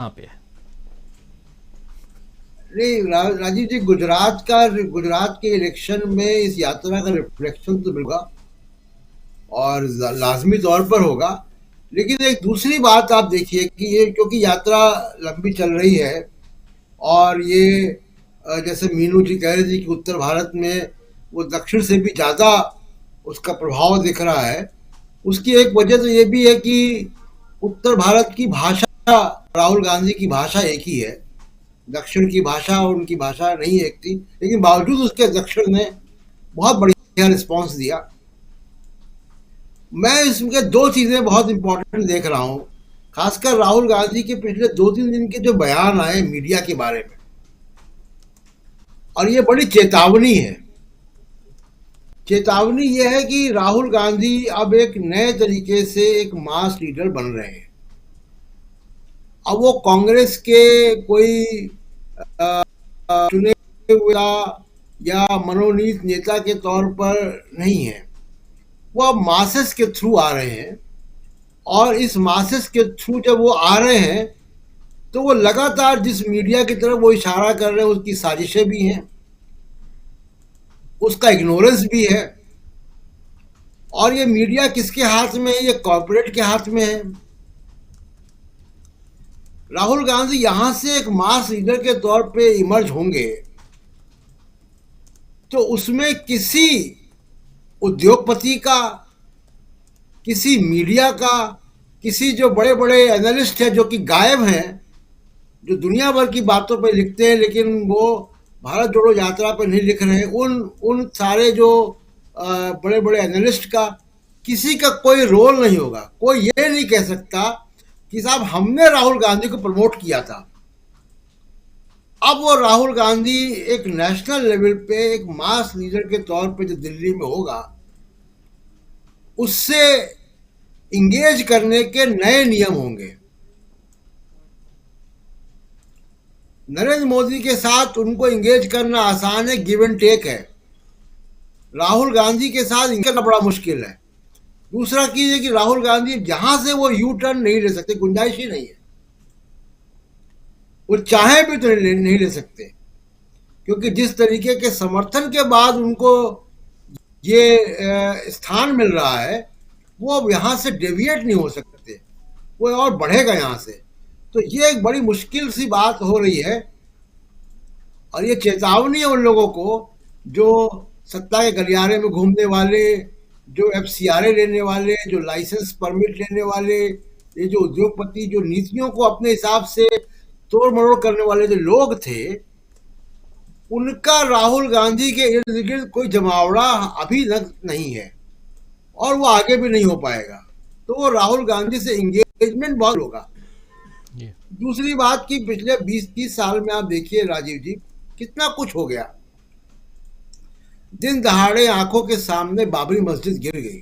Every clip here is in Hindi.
कहाँ पे है? नहीं राजीव जी, गुजरात के इलेक्शन में इस यात्रा का रिफ्लेक्शन तो मिलेगा और लाजमी तौर पर होगा। लेकिन एक दूसरी बात आप देखिए कि ये क्योंकि यात्रा लंबी चल रही है और ये जैसे मीनू जी कह रहे थे कि उत्तर भारत में वो दक्षिण से भी ज़्यादा उसका प्रभाव दिख रहा है। उसकी एक वजह तो ये भी है कि उत्तर भारत की भाषा, राहुल गांधी की भाषा एक ही है। दक्षिण की भाषा और उनकी भाषा नहीं एक थी, लेकिन बावजूद उसके दक्षिण ने बहुत बढ़िया रिस्पॉन्स दिया। मैं इसमें दो चीज़ें बहुत इंपॉर्टेंट देख रहा हूँ, खासकर राहुल गांधी के पिछले 2-3 दिन के जो बयान आए मीडिया के बारे में, और ये बड़ी चेतावनी है। चेतावनी ये है कि राहुल गांधी अब एक नए तरीके से एक मास लीडर बन रहे हैं। अब वो कांग्रेस के कोई चुने हुए या मनोनीत नेता के तौर पर नहीं है। वो अब मासेस के थ्रू आ रहे हैं, और इस मासेस के थ्रू जब वो आ रहे हैं तो वो लगातार जिस मीडिया की तरफ वो इशारा कर रहे हैं उसकी साजिशें भी हैं, उसका इग्नोरेंस भी है। और ये मीडिया किसके हाथ में है? ये कॉरपोरेट के हाथ में है। राहुल गांधी यहां से एक मास लीडर के तौर पे इमर्ज होंगे तो उसमें किसी उद्योगपति का, किसी मीडिया का, किसी जो बड़े बड़े एनालिस्ट हैं जो कि गायब हैं, जो दुनिया भर की बातों पर लिखते हैं लेकिन वो भारत जोड़ो यात्रा पर नहीं लिख रहे हैं, उन उन सारे जो बड़े बड़े एनालिस्ट का किसी का कोई रोल नहीं होगा। कोई ये नहीं कह सकता कि साहब हमने राहुल गांधी को प्रमोट किया था। अब वो राहुल गांधी एक नेशनल लेवल पे एक मास लीडर के तौर पे जो दिल्ली में होगा, उससे इंगेज करने के नए नियम होंगे। नरेंद्र मोदी के साथ उनको इंगेज करना आसान है, गिव एंड टेक है। राहुल गांधी के साथ इनका बड़ा मुश्किल है। दूसरा चीज है कि राहुल गांधी जहां से वो यू टर्न नहीं ले सकते, गुंजाइश ही नहीं है। वो चाहे भी तो नहीं ले सकते, क्योंकि जिस तरीके के समर्थन के बाद उनको ये स्थान मिल रहा है, वो अब यहाँ से डेविएट नहीं हो सकते। वो और बढ़ेगा यहाँ से। तो ये एक बड़ी मुश्किल सी बात हो रही है, और ये चेतावनी है उन लोगों को जो सत्ता के गलियारे में घूमने वाले, जो एफसीआरए लेने वाले, जो लाइसेंस परमिट लेने वाले, ये जो उद्योगपति जो नीतियों को अपने हिसाब से तोड़ मरोड़ करने वाले जो लोग थे, उनका राहुल गांधी के इर्द गिर्द कोई जमावड़ा अभी तक नहीं है, और वो आगे भी नहीं हो पाएगा। तो वो राहुल गांधी से इंगेजमेंट बहुत होगा। ये दूसरी बात कि पिछले 20-30 साल में आप देखिए राजीव जी, कितना कुछ हो गया। दिन दहाड़े आंखों के सामने बाबरी मस्जिद गिर गई।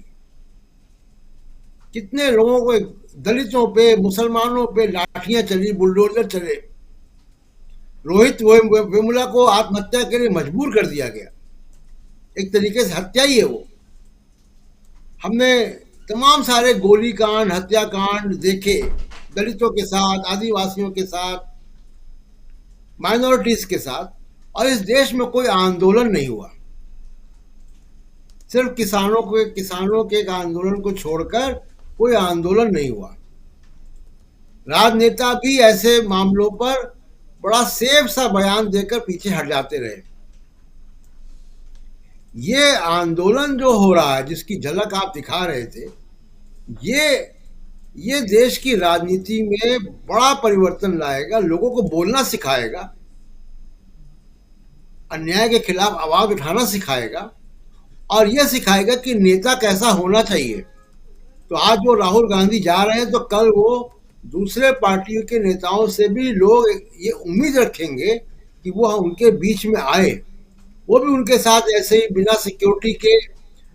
कितने लोगों को, दलितों पे, मुसलमानों पे लाठियां चली, बुलडोजर चले। रोहित वेमुला को आत्महत्या के लिए मजबूर कर दिया गया। एक तरीके से हत्या ही है वो। हमने तमाम सारे गोलीकांड, हत्याकांड देखे, दलितों के साथ, आदिवासियों के साथ, माइनॉरिटीज के साथ, और इस देश में कोई आंदोलन नहीं हुआ। सिर्फ किसानों के आंदोलन को छोड़कर कोई आंदोलन नहीं हुआ। राजनेता भी ऐसे मामलों पर बड़ा सेफ सा बयान देकर पीछे हट जाते रहे। ये आंदोलन जो हो रहा है, जिसकी झलक आप दिखा रहे थे, ये ये देश की राजनीति में बड़ा परिवर्तन लाएगा, लोगों को बोलना सिखाएगा, अन्याय के खिलाफ आवाज उठाना सिखाएगा, और यह सिखाएगा कि नेता कैसा होना चाहिए। तो आज वो राहुल गांधी जा रहे हैं, तो कल वो दूसरे पार्टियों के नेताओं से भी लोग ये उम्मीद रखेंगे कि वो उनके बीच में आए, वो भी उनके साथ ऐसे ही बिना सिक्योरिटी के,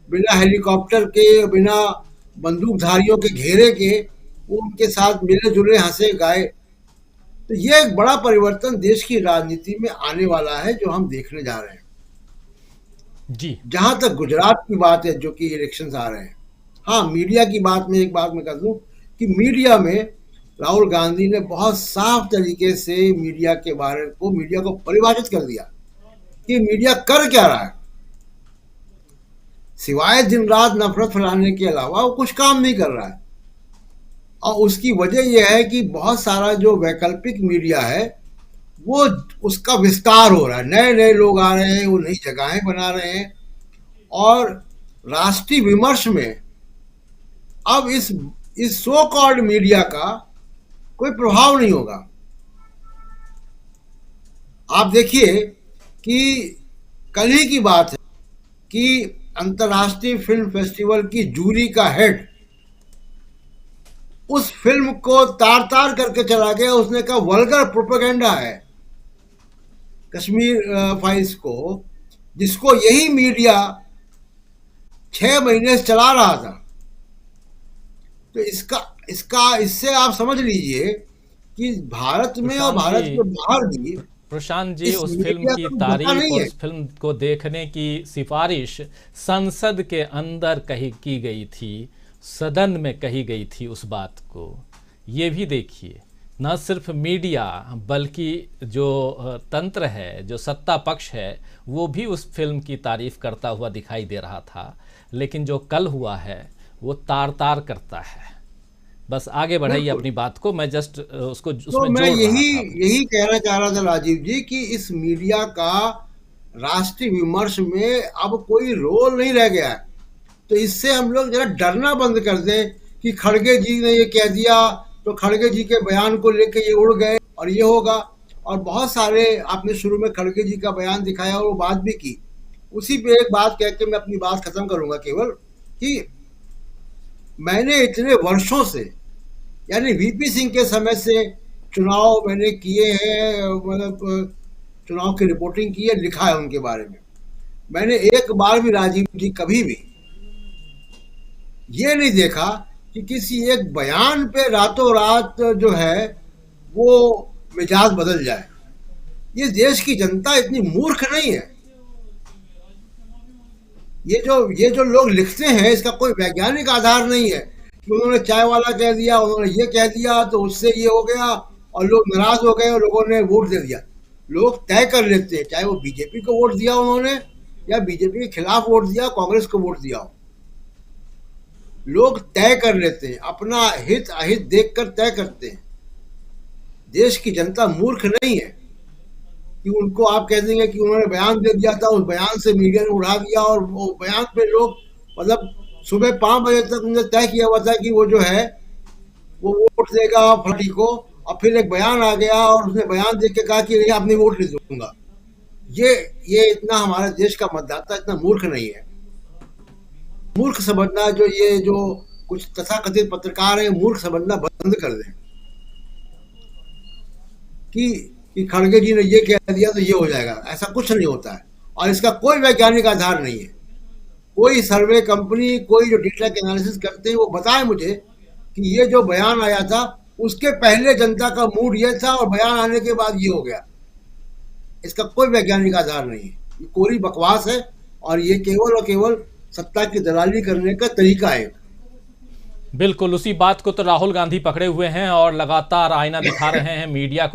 बिना हेलीकॉप्टर के, बिना बंदूकधारियों के घेरे के, वो उनके साथ मिले जुले, हंसे गाए। तो ये एक बड़ा परिवर्तन देश की राजनीति में आने वाला है, जो हम देखने जा रहे हैं। जी। जहां तक गुजरात की बात है, जो कि इलेक्शन आ रहे हैं, हाँ मीडिया की बात में एक बात मैं कर दूं कि मीडिया में राहुल गांधी ने बहुत साफ तरीके से मीडिया को परिभाषित कर दिया कि मीडिया कर क्या रहा है। सिवाय दिन रात नफरत फैलाने के अलावा वो कुछ काम नहीं कर रहा है। और उसकी वजह यह है कि बहुत सारा जो वैकल्पिक मीडिया है वो उसका विस्तार हो रहा है, नए नए लोग आ रहे हैं, वो नई जगहें बना रहे हैं, और राष्ट्रीय विमर्श में अब इस सो कॉल्ड मीडिया का कोई प्रभाव नहीं होगा। आप देखिए कि कल ही की बात है कि अंतर्राष्ट्रीय फिल्म फेस्टिवल की जूरी का हेड उस फिल्म को तार तार करके चला गया। उसने कहा वल्गर प्रोपेगेंडा है कश्मीर फाइल्स को, जिसको यही मीडिया 6 महीने से चला रहा था। तो इसका इससे आप समझ लीजिए कि भारत में और प्रशांत भारत के जी, बाहर भी प्रशांत जी, इस उस फिल्म मीडिया की का कुछ धोखा तारीफ नहीं और है। उस फिल्म को देखने की सिफारिश संसद के अंदर कही की गई थी, सदन में कही गई थी उस बात को। ये भी देखिए, न सिर्फ मीडिया बल्कि जो तंत्र है, जो सत्ता पक्ष है, वो भी उस फिल्म की तारीफ करता हुआ दिखाई दे रहा था। लेकिन जो कल हुआ है वो तार तार करता है। बस आगे बढ़ाइए बिल्कुल। अपनी बात को, मैं जस्ट उसको तो उसमें मैं जोड़ रहा यही था अपनी। यही कहना चाह रहा था राजीव जी कि इस मीडिया का राष्ट्रीय विमर्श में अब कोई रोल नहीं रह गया है। तो इससे हम लोग जरा डरना बंद कर दें कि खड़गे जी ने ये कह दिया तो खड़गे जी के बयान को लेके ये उड़ गए और ये होगा। और बहुत सारे आपने शुरू में खड़गे जी का बयान दिखाया और वो बात भी की। उसी पे एक बात कह के मैं अपनी बात खत्म करूंगा केवल कि मैंने इतने वर्षों से, यानी वीपी सिंह के समय से चुनाव मैंने किए हैं, मतलब चुनाव की रिपोर्टिंग की है, लिखा है उनके बारे में। मैंने एक बार भी राजीव जी कभी भी ये नहीं देखा कि किसी एक बयान पे रातों रात जो है वो मिजाज बदल जाए। ये देश की जनता इतनी मूर्ख नहीं है। ये जो लोग लिखते हैं इसका कोई वैज्ञानिक आधार नहीं है कि उन्होंने चाय वाला कह दिया, उन्होंने ये कह दिया तो उससे ये हो गया और लोग नाराज हो गए और लोगों ने वोट दे दिया। लोग तय कर लेते हैं, चाहे वो बीजेपी को वोट दिया उन्होंने या बीजेपी के खिलाफ वोट दिया, कांग्रेस को वोट दिया हो। लोग तय कर लेते हैं, अपना हित अहित देखकर तय करते हैं। देश की जनता मूर्ख नहीं है कि उनको आप कह देंगे कि उन्होंने बयान दे दिया था, उस बयान से मीडिया ने उड़ा दिया और वो बयान पे लोग, मतलब सुबह 5 बजे तक उन्होंने तय किया हुआ था कि वो जो है वो वोट देगा पार्टी को, और फिर एक बयान आ गया और उसने बयान देख के कहा कि नहीं आपने वोट नहीं दूंगा। ये इतना हमारे देश का मतदाता इतना मूर्ख नहीं है। मूर्ख समझना, जो कुछ तथाकथित पत्रकार है, मूर्ख समझना बंद कर दें कि खड़गे जी ने ये कह दिया तो ये हो जाएगा। ऐसा कुछ नहीं होता है और इसका कोई वैज्ञानिक आधार नहीं है। कोई सर्वे कंपनी, कोई जो डेटा एनालिसिस करते हैं वो बताए मुझे कि ये जो बयान आया था उसके पहले जनता का मूड ये था और बयान आने के बाद ये हो गया। इसका कोई वैज्ञानिक आधार नहीं है, ये कोरी बकवास है और ये केवल और केवल सत्ता की दलाली करने का तरीका है। बिल्कुल उसी बात को तो राहुल गांधी पकड़े हुए हैं और लगातार आईना दिखा रहे हैं मीडिया को।